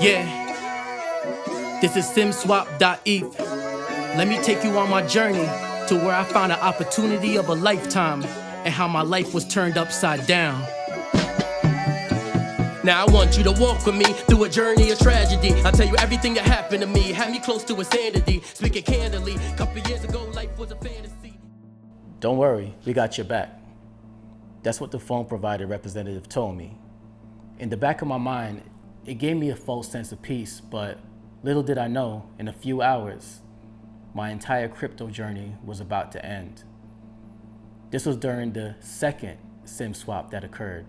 Yeah, this is simswap.eth. Let me take you on my journey to where I found an opportunity of a lifetime and how my life was turned upside down. Now I want you to walk with me through a journey of tragedy. I'll tell you everything that happened to me, had me close to insanity. Speaking candidly, a couple years ago life was a fantasy. Don't worry, we got your back. That's what the phone provider representative told me. In the back of my mind, it gave me a false sense of peace, but little did I know, in a few hours, my entire crypto journey was about to end. This was during the second SIM swap that occurred.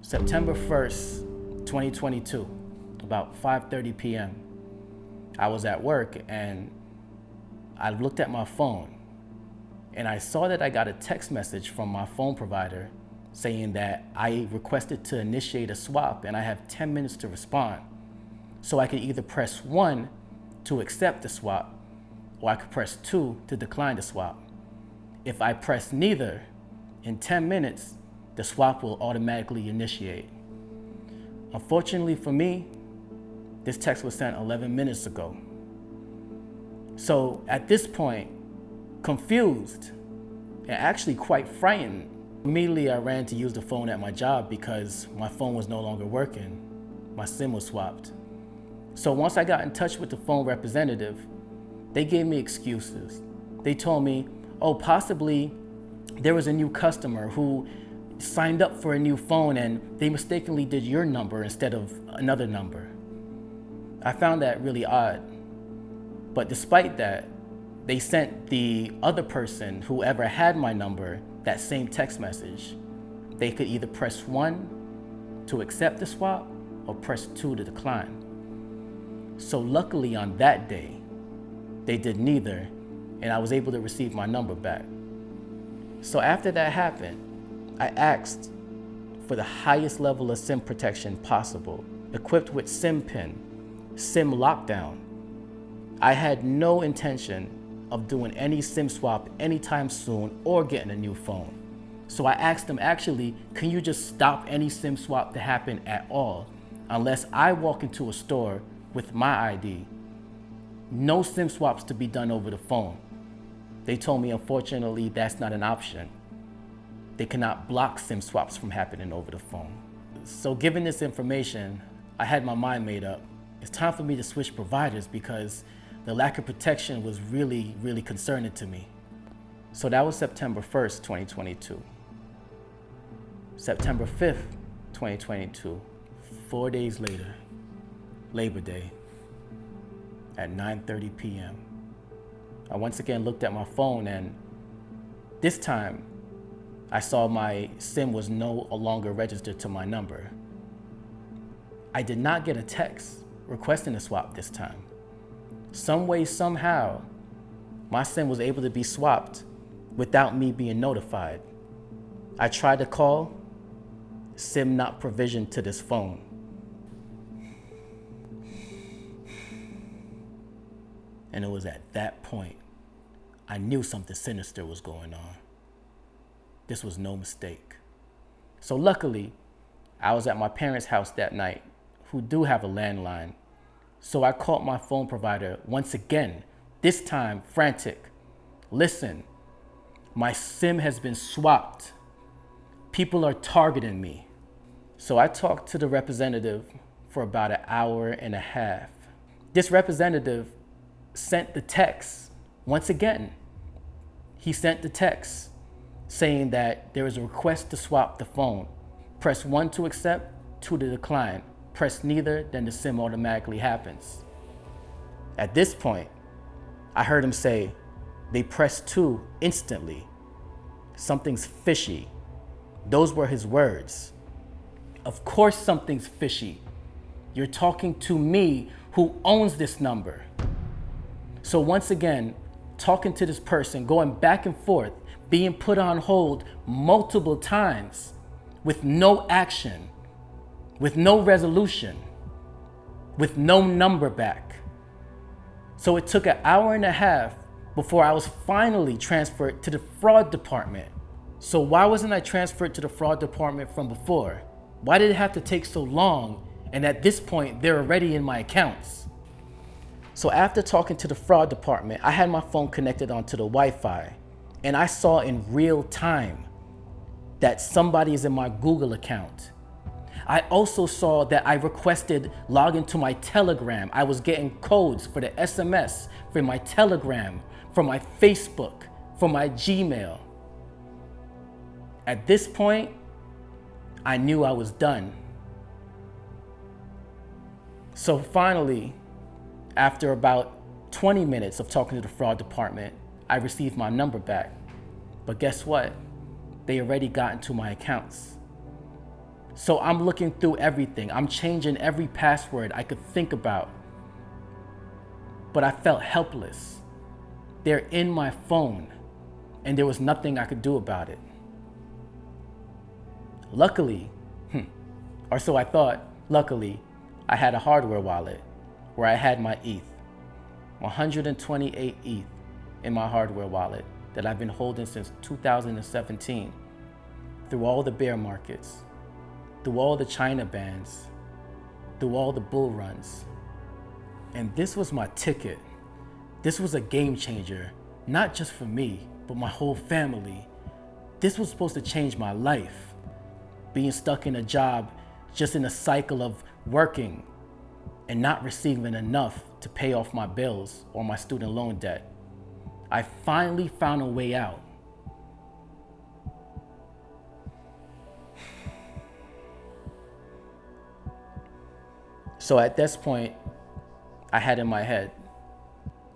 September 1st, 2022, about 5:30 p.m. I was at work and I looked at my phone and I saw that I got a text message from my phone provider saying that I requested to initiate a swap and I have 10 minutes to respond. So I could either press 1 to accept the swap or I could press 2 to decline the swap. If I press neither, in 10 minutes, the swap will automatically initiate. Unfortunately for me, this text was sent 11 minutes ago. So at this point, confused and actually quite frightened, immediately I ran to use the phone at my job because my phone was no longer working. My SIM was swapped. So once I got in touch with the phone representative, they gave me excuses. They told me, oh, possibly there was a new customer who signed up for a new phone and they mistakenly did your number instead of another number. I found that really odd. But despite that, they sent the other person, whoever had my number, that same text message. They could either press 1 to accept the swap or press 2 to decline. So luckily on that day, they did neither, and I was able to receive my number back. So after that happened, I asked for the highest level of SIM protection possible, equipped with SIM pin, SIM lockdown. I had no intention of doing any SIM swap anytime soon or getting a new phone. So I asked them, actually, can you just stop any SIM swap to happen at all unless I walk into a store with my ID? No SIM swaps to be done over the phone. They told me, unfortunately, that's not an option. They cannot block SIM swaps from happening over the phone. So given this information, I had my mind made up. It's time for me to switch providers because the lack of protection was really, really concerning to me. So that was September 1st, 2022. September 5th, 2022, 4 days later, Labor Day, at 9:30 p.m. I once again looked at my phone and this time I saw my SIM was no longer registered to my number. I did not get a text requesting a swap this time. Some way, somehow, my SIM was able to be swapped without me being notified. I tried to call, SIM not provisioned to this phone. And it was at that point I knew something sinister was going on. This was no mistake. So luckily, I was at my parents' house that night, who do have a landline. So I called my phone provider once again, this time frantic. Listen, my SIM has been swapped. People are targeting me. So I talked to the representative for about an hour and a half. This representative sent the text once again. He sent the text saying that there is a request to swap the phone. Press 1 to accept, 2 to decline. Press neither, then the SIM automatically happens. At this point, I heard him say, they pressed 2 instantly. Something's fishy. Those were his words. Of course something's fishy. You're talking to me who owns this number. So once again, talking to this person, going back and forth, being put on hold multiple times with no action, with no resolution, with no number back. So it took an hour and a half before I was finally transferred to the fraud department. So why wasn't I transferred to the fraud department from before? Why did it have to take so long And at this point, they're already in my accounts. So after talking to the fraud department, I had my phone connected onto the Wi-Fi, and I saw in real time that somebody is in my Google account. I also saw that I requested login to my Telegram. I was getting codes for the SMS, for my Telegram, for my Facebook, for my Gmail. At this point, I knew I was done. So finally, after about 20 minutes of talking to the fraud department, I received my number back. But guess what? They already got into my accounts. So I'm looking through everything. I'm changing every password I could think about. But I felt helpless. They're in my phone, and there was nothing I could do about it. Luckily, or so I thought, luckily, I had a hardware wallet where I had my ETH, 128 ETH in my hardware wallet that I've been holding since 2017, through all the bear markets, through all the China bans, through all the bull runs. And this was my ticket. This was a game changer, not just for me, but my whole family. This was supposed to change my life. Being stuck in a job, just in a cycle of working and not receiving enough to pay off my bills or my student loan debt. I finally found a way out. So at this point, I had in my head,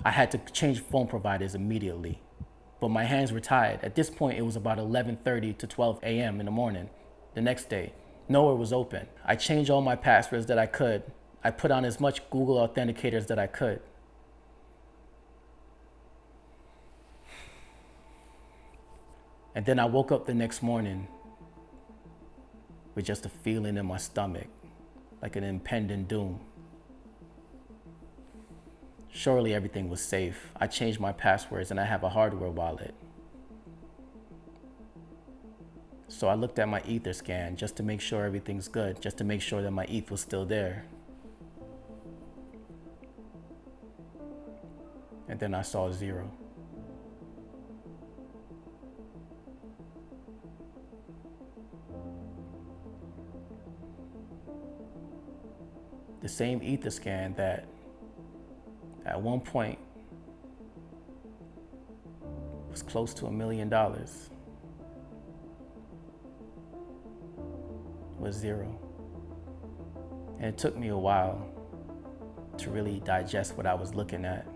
I had to change phone providers immediately, but my hands were tied. At this point, it was about 11:30 to 12 a.m. in the morning. The next day, nowhere was open. I changed all my passwords that I could. I put on as much Google authenticators that I could. And then I woke up the next morning with just a feeling in my stomach, like an impending doom. Surely everything was safe. I changed my passwords and I have a hardware wallet. So I looked at my Etherscan just to make sure everything's good, just to make sure that my ETH was still there. And then I saw 0. The same Etherscan that at one point was close to $1 million was 0. And it took me a while to really digest what I was looking at,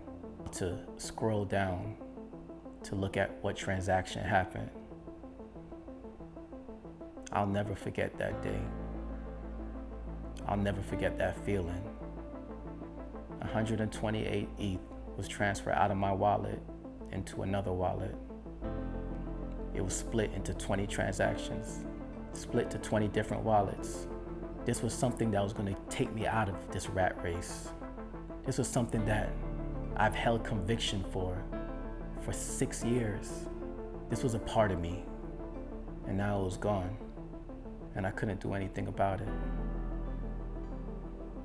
to scroll down to look at what transaction happened. I'll never forget that day. I'll never forget that feeling. 128 ETH was transferred out of my wallet into another wallet. It was split into 20 transactions, split to 20 different wallets. This was something that was going to take me out of this rat race. This was something that I've held conviction for 6 years. This was a part of me, and now it was gone, and I couldn't do anything about it.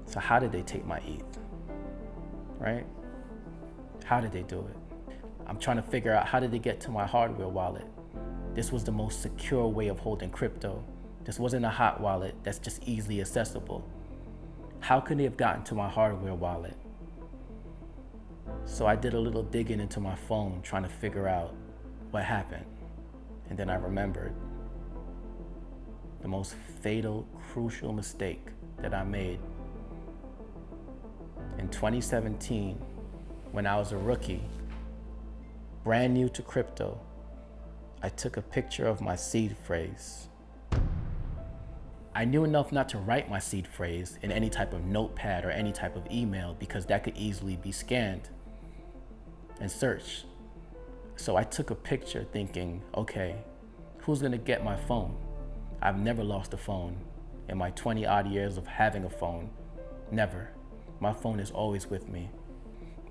So how did they take my ETH, right? How did they do it? I'm trying to figure out, how did they get to my hardware wallet? This was the most secure way of holding crypto. This wasn't a hot wallet that's just easily accessible. How could they have gotten to my hardware wallet? So I did a little digging into my phone, trying to figure out what happened. And then I remembered the most fatal, crucial mistake that I made. In 2017, when I was a rookie, brand new to crypto, I took a picture of my seed phrase. I knew enough not to write my seed phrase in any type of notepad or any type of email, because that could easily be scanned and searched. So I took a picture thinking, okay, who's gonna get my phone? I've never lost a phone in my 20 odd years of having a phone. Never. My phone is always with me.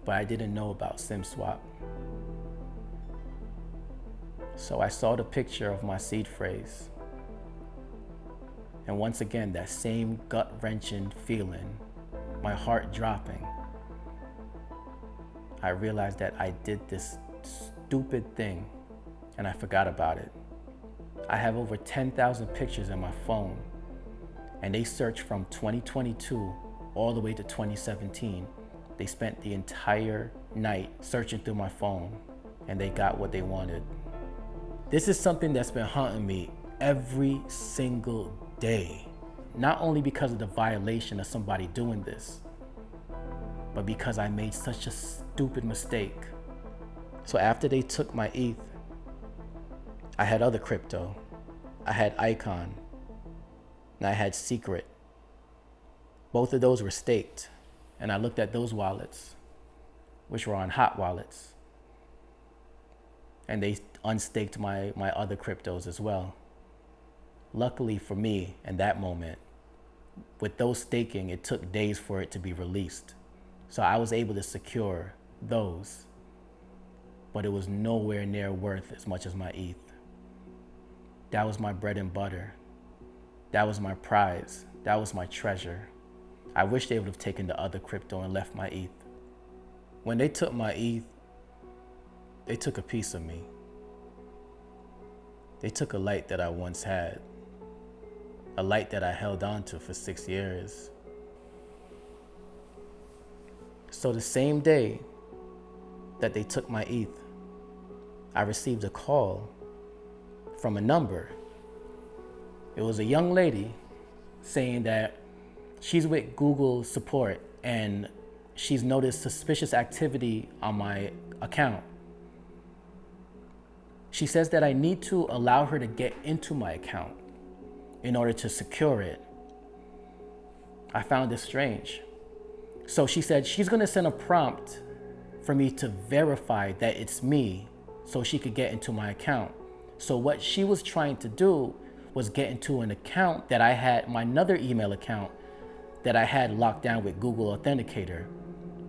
But I didn't know about SimSwap. So I saw the picture of my seed phrase. And once again, that same gut-wrenching feeling, my heart dropping. I realized that I did this stupid thing and I forgot about it. I have over 10,000 pictures in my phone, and they searched from 2022 all the way to 2017. They spent the entire night searching through my phone, and they got what they wanted. This is something that's been haunting me every single day, not only because of the violation of somebody doing this, but because I made such a stupid mistake. So after they took my ETH, I had other crypto. I had Icon, and I had Secret. Both of those were staked, and I looked at those wallets, which were on hot wallets, and they unstaked my other cryptos as well. Luckily for me, in that moment, with those staking, it took days for it to be released. So I was able to secure those, but it was nowhere near worth as much as my ETH. That was my bread and butter. That was my prize. That was my treasure. I wish they would have taken the other crypto and left my ETH. When they took my ETH, they took a piece of me. They took a light that I once had, a light that I held on to for 6 years. So the same day that they took my ETH, I received a call from a number. It was a young lady saying that she's with Google support and she's noticed suspicious activity on my account. She says that I need to allow her to get into my account in order to secure it. I found this strange. So she said she's gonna send a prompt for me to verify that it's me so she could get into my account. So what she was trying to do was get into an account that I had, my another email account that I had locked down with Google Authenticator.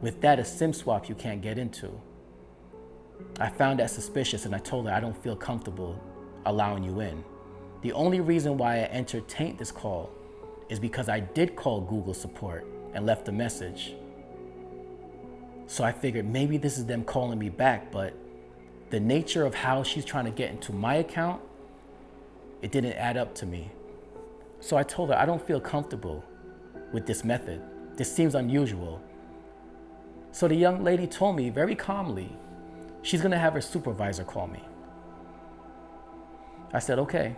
With that, a SIM swap you can't get into. I found that suspicious and I told her I don't feel comfortable allowing you in. The only reason why I entertained this call is because I did call Google support and left a message. So I figured maybe this is them calling me back, but the nature of how she's trying to get into my account, it didn't add up to me. So I told her I don't feel comfortable with this method. This seems unusual. So the young lady told me very calmly, she's gonna have her supervisor call me. I said, okay.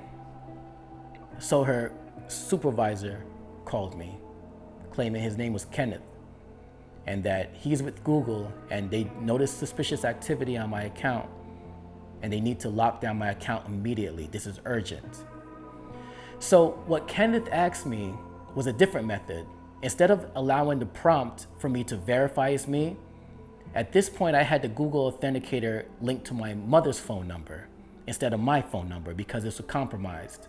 So her supervisor called me, claiming his name was Kenneth, and that he's with Google and they noticed suspicious activity on my account and they need to lock down my account immediately. This is urgent. So what Kenneth asked me was a different method. Instead of allowing the prompt for me to verify it's me, at this point I had the Google Authenticator linked to my mother's phone number instead of my phone number because it's compromised.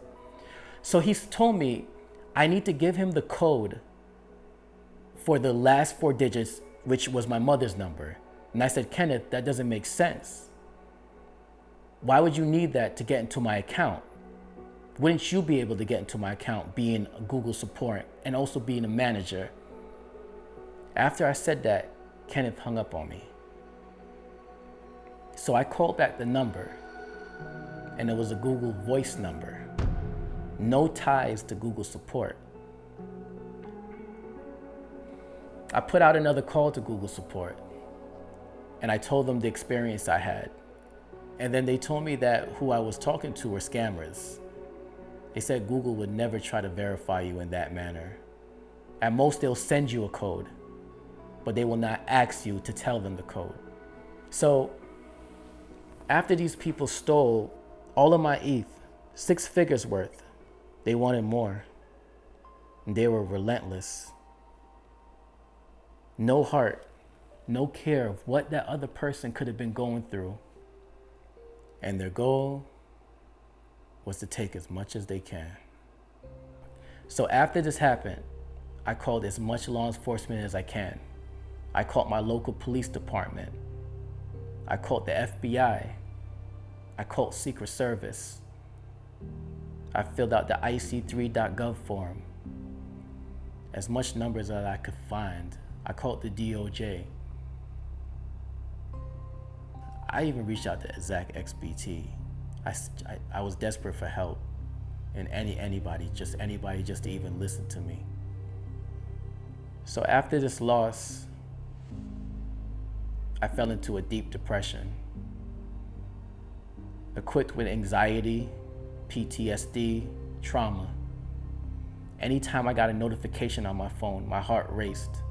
So he's told me I need to give him the code for the last 4 digits, which was my mother's number. And I said, Kenneth, that doesn't make sense. Why would you need that to get into my account? Wouldn't you be able to get into my account being a Google support and also being a manager? After I said that, Kenneth hung up on me. So I called back the number and it was a Google voice number. No ties to Google support. I put out another call to Google support and I told them the experience I had. And then they told me that who I was talking to were scammers. They said Google would never try to verify you in that manner. At most, they'll send you a code, but they will not ask you to tell them the code. So after these people stole all of my ETH, 6 figures worth, they wanted more. And they were relentless. No heart, no care of what that other person could have been going through. And their goal was to take as much as they can. So after this happened, I called as much law enforcement as I can. I called my local police department. I called the FBI. I called Secret Service. I filled out the ic3.gov form. As much numbers as I could find. I called the DOJ. I even reached out to Zach XBT. I was desperate for help, and anybody just to even listen to me. So after this loss, I fell into a deep depression, equipped with anxiety, PTSD, trauma. Anytime I got a notification on my phone, my heart raced.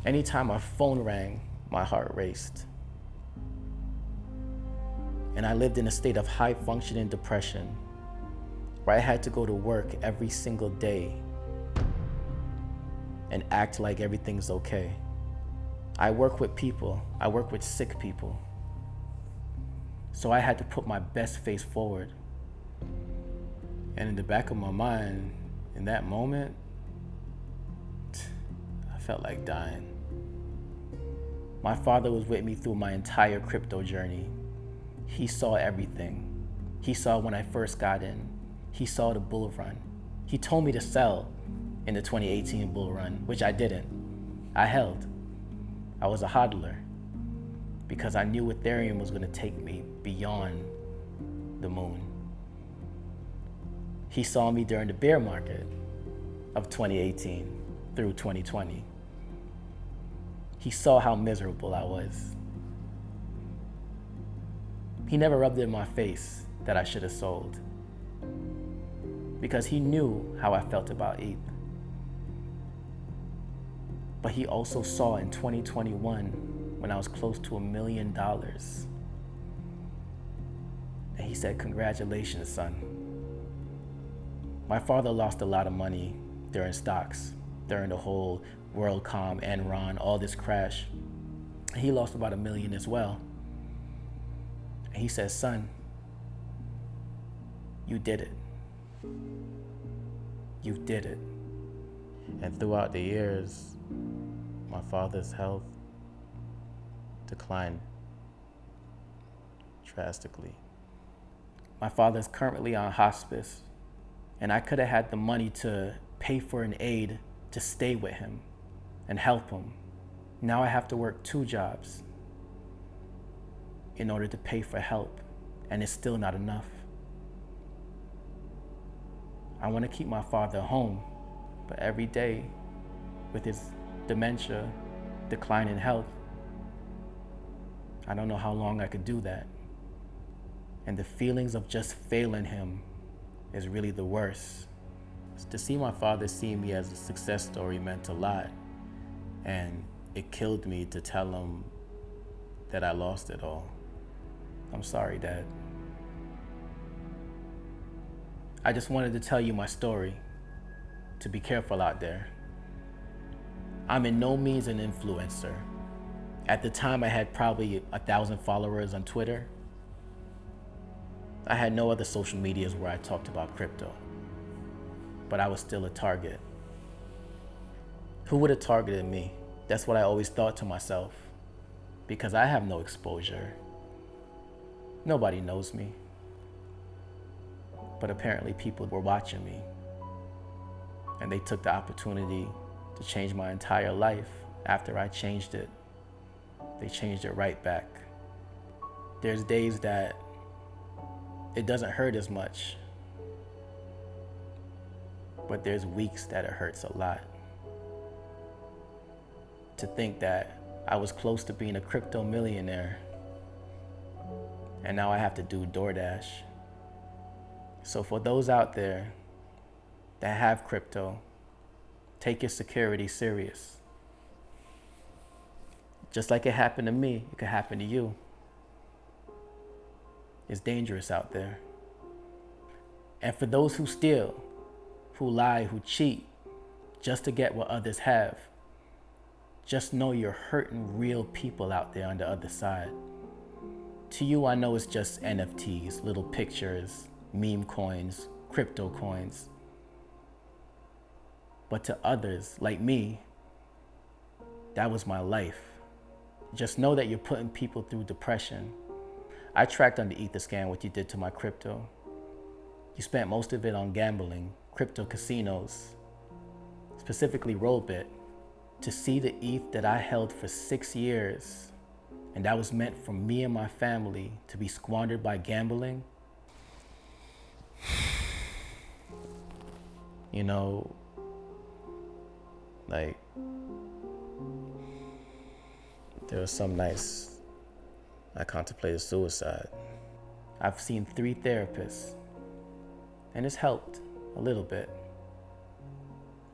Anytime my phone rang, my heart raced. And I lived in a state of high functioning depression, where I had to go to work every single day and act like everything's okay. I work with people, I work with sick people. So I had to put my best face forward. And in the back of my mind, in that moment, I felt like dying. My father was with me through my entire crypto journey. He saw everything. He saw when I first got in. He saw the bull run. He told me to sell in the 2018 bull run, which I didn't. I held. I was a hodler because I knew Ethereum was going to take me beyond the moon. He saw me during the bear market of 2018 through 2020. He saw how miserable I was. He never rubbed it in my face that I should have sold, because he knew how I felt about ETH. But he also saw in 2021, when I was close to $1 million, and he said, "Congratulations, son." My father lost a lot of money during stocks, during the whole WorldCom, Enron, all this crash. He lost about $1 million as well. And he said, "Son, you did it. You did it." And throughout the years, my father's health declined drastically. My father's currently on hospice, and I could have had the money to pay for an aide to stay with him and help him. Now I have to work 2 jobs in order to pay for help, and it's still not enough. I want to keep my father home, but every day, with his dementia, decline in health, I don't know how long I could do that. And the feelings of just failing him is really the worst. To see my father see me as a success story meant a lot, and it killed me to tell him that I lost it all. I'm sorry, Dad. I just wanted to tell you my story, to be careful out there. I'm in no means an influencer. At the time, I had probably 1,000 followers on Twitter. I had no other social medias where I talked about crypto, but I was still a target. Who would have targeted me? That's what I always thought to myself, because I have no exposure. Nobody knows me. But apparently people were watching me, and they took the opportunity to change my entire life. After I changed it, they changed it right back. There's days that it doesn't hurt as much, but there's weeks that it hurts a lot. To think that I was close to being a crypto millionaire, and now I have to do DoorDash. So for those out there that have crypto, take your security serious. Just like it happened to me, it could happen to you. It's dangerous out there. And for those who steal, who lie, who cheat, just to get what others have, just know you're hurting real people out there on the other side. To you, I know it's just NFTs, little pictures, meme coins, crypto coins. But to others, like me, that was my life. Just know that you're putting people through depression. I tracked on the Etherscan what you did to my crypto. You spent most of it on gambling, crypto casinos, specifically Rollbit. To see the ETH that I held for 6 years, and that was meant for me and my family to be squandered by gambling. You know, like, there were some nights I contemplated suicide. I've seen 3 therapists, and it's helped a little bit,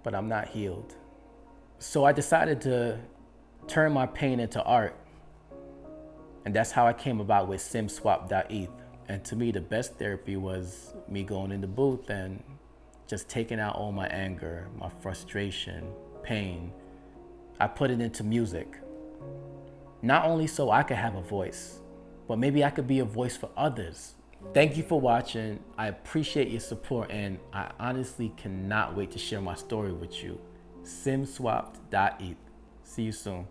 but I'm not healed. So I decided to turn my pain into art. And that's how I came about with simswap.eth. And to me, the best therapy was me going in the booth and just taking out all my anger, my frustration, pain. I put it into music. Not only so I could have a voice, but maybe I could be a voice for others. Thank you for watching. I appreciate your support, and I honestly cannot wait to share my story with you. simswap.eth. See you soon.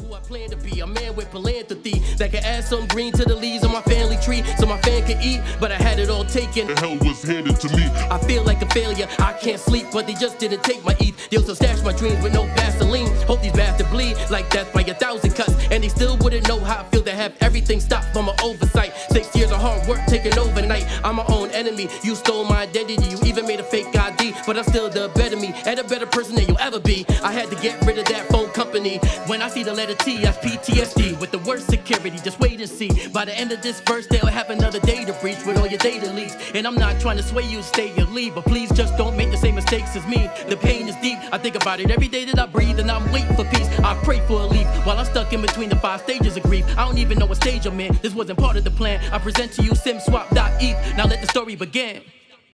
Who I plan to be, a man with philanthropy that can add some green to the leaves on my family tree so my fan can eat, but I had it all taken. The hell was handed to me. I feel like a failure, I can't sleep, but they just didn't take my ETH. They also stashed my dreams with no Vaseline. Hope these bastards bleed like death by 1,000 cuts, and they still wouldn't know how I feel to have everything stopped from an oversight. 6 years of hard work taken overnight. I'm my own enemy. You stole my identity, you even made a fake ID, but I'm still the better me and a better person than you'll ever be. I had to get rid of that phone company. When I see the letter T, that's PTSD with the worst security. Just wait and see. By the end of this verse, they'll have another data breach with all your data leaks. And I'm not trying to sway you, stay or leave, but please just don't make the same mistakes as me. The pain is deep. I think about it every day that I breathe, and I'm waiting for peace. I pray for a leaf while I'm stuck in between the 5 stages of grief. I don't even know what stage I'm in. This wasn't part of the plan. I present to you simswap.eth. Now let the story begin.